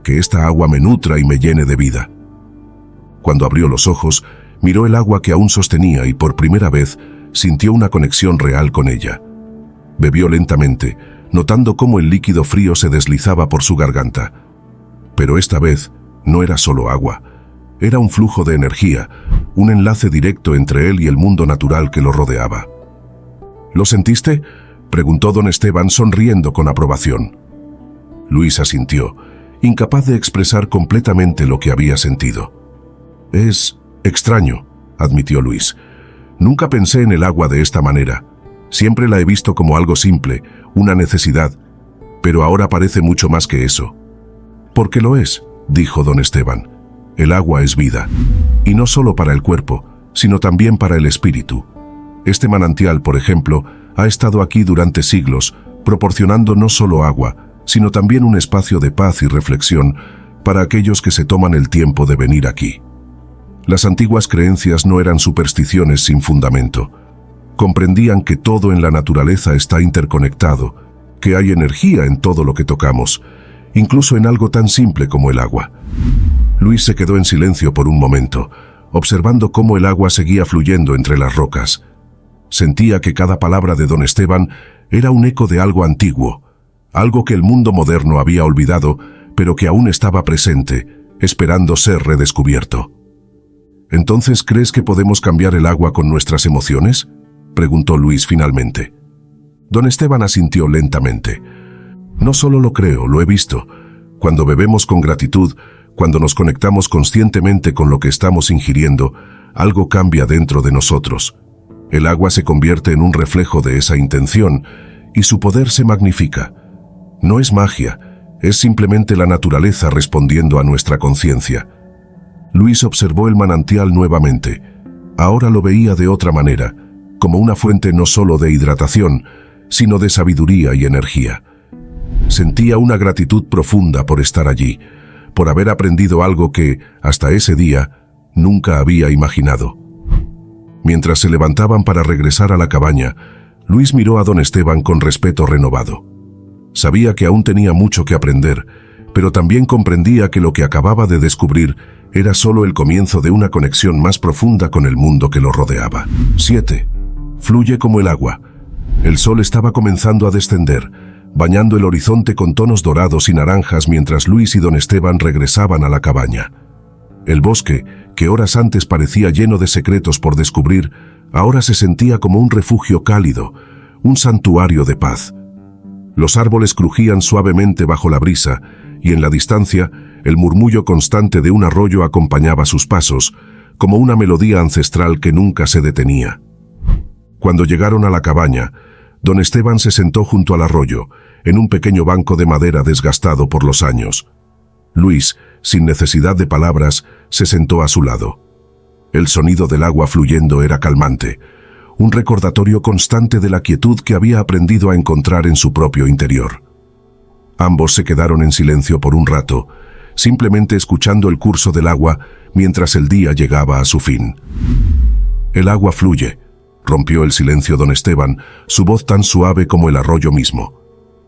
que esta agua me nutra y me llene de vida. Cuando abrió los ojos, miró el agua que aún sostenía y por primera vez sintió una conexión real con ella. Bebió lentamente, notando cómo el líquido frío se deslizaba por su garganta. Pero esta vez no era solo agua, era un flujo de energía, un enlace directo entre él y el mundo natural que lo rodeaba. ¿Lo sentiste?, preguntó don Esteban sonriendo con aprobación. Luis asintió, incapaz de expresar completamente lo que había sentido. Es extraño, admitió Luis. Nunca pensé en el agua de esta manera. Siempre la he visto como algo simple, una necesidad, pero ahora parece mucho más que eso. Porque lo es, dijo don Esteban. El agua es vida, y no solo para el cuerpo, sino también para el espíritu. Este manantial, por ejemplo, ha estado aquí durante siglos, proporcionando no solo agua, sino también un espacio de paz y reflexión para aquellos que se toman el tiempo de venir aquí. Las antiguas creencias no eran supersticiones sin fundamento. Comprendían que todo en la naturaleza está interconectado, que hay energía en todo lo que tocamos, incluso en algo tan simple como el agua. Luis se quedó en silencio por un momento, observando cómo el agua seguía fluyendo entre las rocas. Sentía que cada palabra de don Esteban era un eco de algo antiguo, algo que el mundo moderno había olvidado, pero que aún estaba presente, esperando ser redescubierto. ¿Entonces crees que podemos cambiar el agua con nuestras emociones?, preguntó Luis finalmente. Don Esteban asintió lentamente. No solo lo creo, lo he visto. Cuando bebemos con gratitud, cuando nos conectamos conscientemente con lo que estamos ingiriendo, algo cambia dentro de nosotros. El agua se convierte en un reflejo de esa intención y su poder se magnifica. No es magia, es simplemente la naturaleza respondiendo a nuestra conciencia. Luis observó el manantial nuevamente. Ahora lo veía de otra manera, como una fuente no solo de hidratación, sino de sabiduría y energía. Sentía una gratitud profunda por estar allí, por haber aprendido algo que, hasta ese día, nunca había imaginado. Mientras se levantaban para regresar a la cabaña, Luis miró a don Esteban con respeto renovado. Sabía que aún tenía mucho que aprender, pero también comprendía que lo que acababa de descubrir era solo el comienzo de una conexión más profunda con el mundo que lo rodeaba. 7. Fluye como el agua. El sol estaba comenzando a descender, bañando el horizonte con tonos dorados y naranjas mientras Luis y don Esteban regresaban a la cabaña. El bosque, que horas antes parecía lleno de secretos por descubrir, ahora se sentía como un refugio cálido, un santuario de paz. Los árboles crujían suavemente bajo la brisa, y en la distancia, el murmullo constante de un arroyo acompañaba sus pasos, como una melodía ancestral que nunca se detenía. Cuando llegaron a la cabaña, don Esteban se sentó junto al arroyo, en un pequeño banco de madera desgastado por los años. Luis, sin necesidad de palabras, se sentó a su lado. El sonido del agua fluyendo era calmante, un recordatorio constante de la quietud que había aprendido a encontrar en su propio interior. Ambos se quedaron en silencio por un rato, simplemente escuchando el curso del agua mientras el día llegaba a su fin. El agua fluye, rompió el silencio don Esteban, su voz tan suave como el arroyo mismo.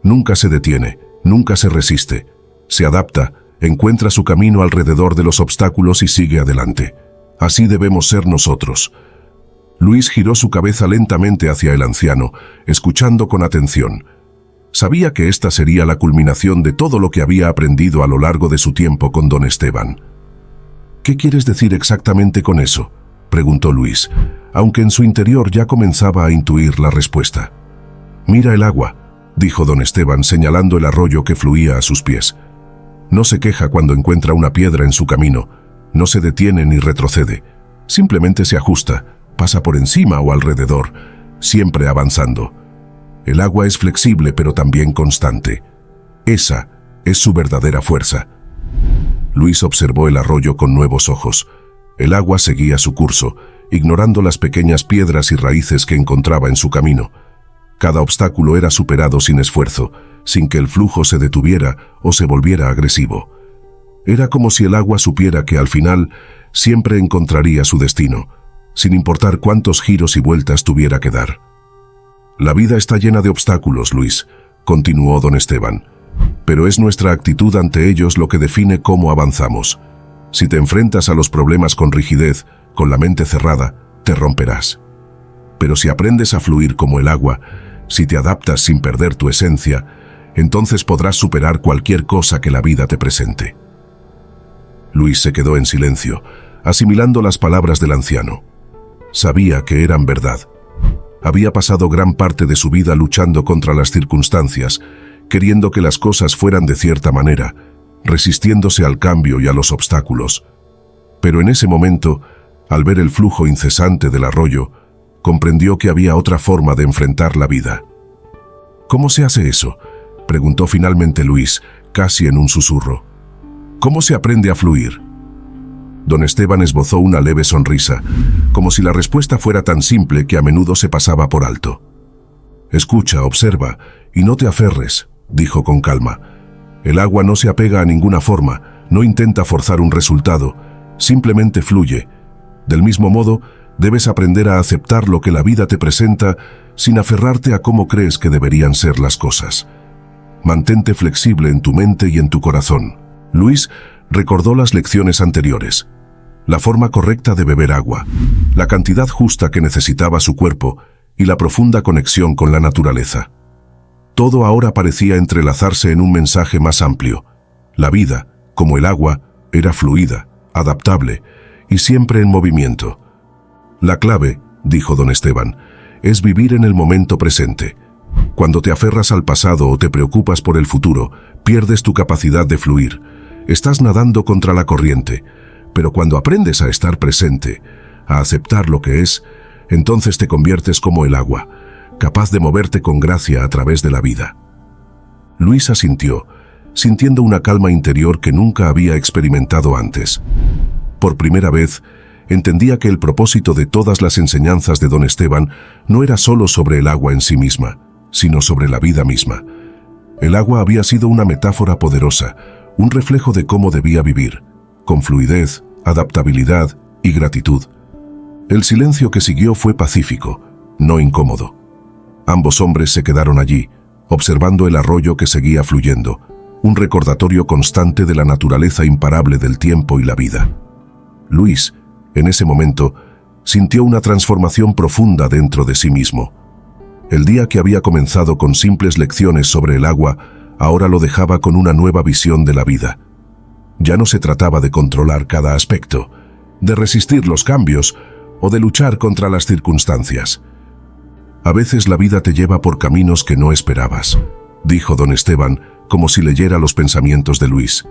Nunca se detiene, nunca se resiste, se adapta, encuentra su camino alrededor de los obstáculos y sigue adelante. Así debemos ser nosotros. Luis giró su cabeza lentamente hacia el anciano, escuchando con atención. Sabía que esta sería la culminación de todo lo que había aprendido a lo largo de su tiempo con don Esteban. «¿Qué quieres decir exactamente con eso?», preguntó Luis, aunque en su interior ya comenzaba a intuir la respuesta. «Mira el agua», dijo don Esteban señalando el arroyo que fluía a sus pies. «No se queja cuando encuentra una piedra en su camino, no se detiene ni retrocede, simplemente se ajusta, pasa por encima o alrededor, siempre avanzando. El agua es flexible pero también constante. Esa es su verdadera fuerza». Luis observó el arroyo con nuevos ojos. El agua seguía su curso, ignorando las pequeñas piedras y raíces que encontraba en su camino. Cada obstáculo era superado sin esfuerzo, sin que el flujo se detuviera o se volviera agresivo. Era como si el agua supiera que al final siempre encontraría su destino, sin importar cuántos giros y vueltas tuviera que dar. «La vida está llena de obstáculos, Luis», continuó don Esteban, «pero es nuestra actitud ante ellos lo que define cómo avanzamos. Si te enfrentas a los problemas con rigidez, con la mente cerrada, te romperás. Pero si aprendes a fluir como el agua, si te adaptas sin perder tu esencia, entonces podrás superar cualquier cosa que la vida te presente». Luis se quedó en silencio, asimilando las palabras del anciano. Sabía que eran verdad. Había pasado gran parte de su vida luchando contra las circunstancias, queriendo que las cosas fueran de cierta manera, resistiéndose al cambio y a los obstáculos. Pero en ese momento, al ver el flujo incesante del arroyo, comprendió que había otra forma de enfrentar la vida. «¿Cómo se hace eso?», preguntó finalmente Luis, casi en un susurro. «¿Cómo se aprende a fluir?». Don Esteban esbozó una leve sonrisa, como si la respuesta fuera tan simple que a menudo se pasaba por alto. «Escucha, observa, y no te aferres», dijo con calma. «El agua no se apega a ninguna forma, no intenta forzar un resultado, simplemente fluye. Del mismo modo, debes aprender a aceptar lo que la vida te presenta sin aferrarte a cómo crees que deberían ser las cosas. Mantente flexible en tu mente y en tu corazón». Luis recordó las lecciones anteriores. La forma correcta de beber agua, la cantidad justa que necesitaba su cuerpo y la profunda conexión con la naturaleza. Todo ahora parecía entrelazarse en un mensaje más amplio. La vida, como el agua, era fluida, adaptable y siempre en movimiento. «La clave», dijo don Esteban, «es vivir en el momento presente. Cuando te aferras al pasado o te preocupas por el futuro, pierdes tu capacidad de fluir. Estás nadando contra la corriente, pero cuando aprendes a estar presente, a aceptar lo que es, entonces te conviertes como el agua, capaz de moverte con gracia a través de la vida». Luis asintió, sintiendo una calma interior que nunca había experimentado antes. Por primera vez, entendía que el propósito de todas las enseñanzas de don Esteban no era solo sobre el agua en sí misma, sino sobre la vida misma. El agua había sido una metáfora poderosa, un reflejo de cómo debía vivir, con fluidez, adaptabilidad y gratitud. El silencio que siguió fue pacífico, no incómodo. Ambos hombres se quedaron allí, observando el arroyo que seguía fluyendo, un recordatorio constante de la naturaleza imparable del tiempo y la vida. Luis, en ese momento, sintió una transformación profunda dentro de sí mismo. El día que había comenzado con simples lecciones sobre el agua, ahora lo dejaba con una nueva visión de la vida. Ya no se trataba de controlar cada aspecto, de resistir los cambios o de luchar contra las circunstancias. «A veces la vida te lleva por caminos que no esperabas», dijo don Esteban, como si leyera los pensamientos de Luis.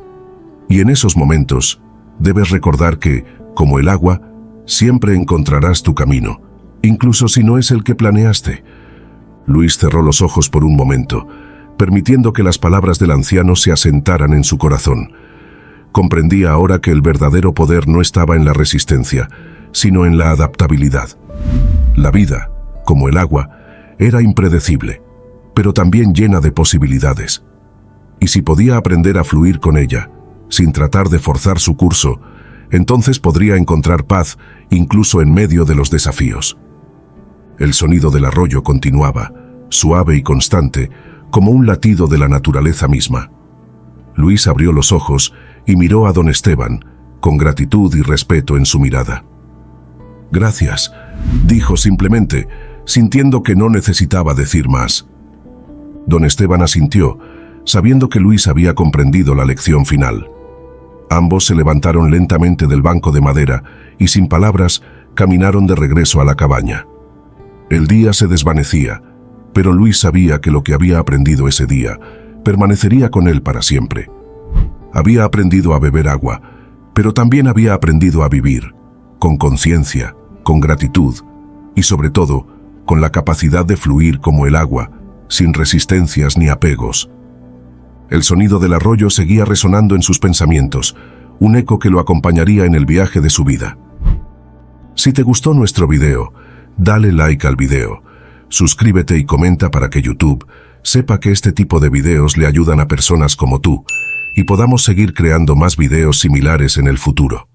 «Y en esos momentos, debes recordar que, como el agua, siempre encontrarás tu camino, incluso si no es el que planeaste». Luis cerró los ojos por un momento, permitiendo que las palabras del anciano se asentaran en su corazón. Comprendía ahora que el verdadero poder no estaba en la resistencia, sino en la adaptabilidad. La vida, como el agua, era impredecible, pero también llena de posibilidades. Y si podía aprender a fluir con ella, sin tratar de forzar su curso, entonces podría encontrar paz incluso en medio de los desafíos. El sonido del arroyo continuaba, suave y constante, como un latido de la naturaleza misma. Luis abrió los ojos y miró a don Esteban, con gratitud y respeto en su mirada. «Gracias», dijo simplemente, sintiendo que no necesitaba decir más. Don Esteban asintió, sabiendo que Luis había comprendido la lección final. Ambos se levantaron lentamente del banco de madera y, sin palabras, caminaron de regreso a la cabaña. El día se desvanecía, pero Luis sabía que lo que había aprendido ese día permanecería con él para siempre. Había aprendido a beber agua, pero también había aprendido a vivir, con conciencia, con gratitud y, sobre todo, con la capacidad de fluir como el agua, sin resistencias ni apegos. El sonido del arroyo seguía resonando en sus pensamientos, un eco que lo acompañaría en el viaje de su vida. Si te gustó nuestro video, dale like al video, suscríbete y comenta para que YouTube sepa que este tipo de videos le ayudan a personas como tú y podamos seguir creando más videos similares en el futuro.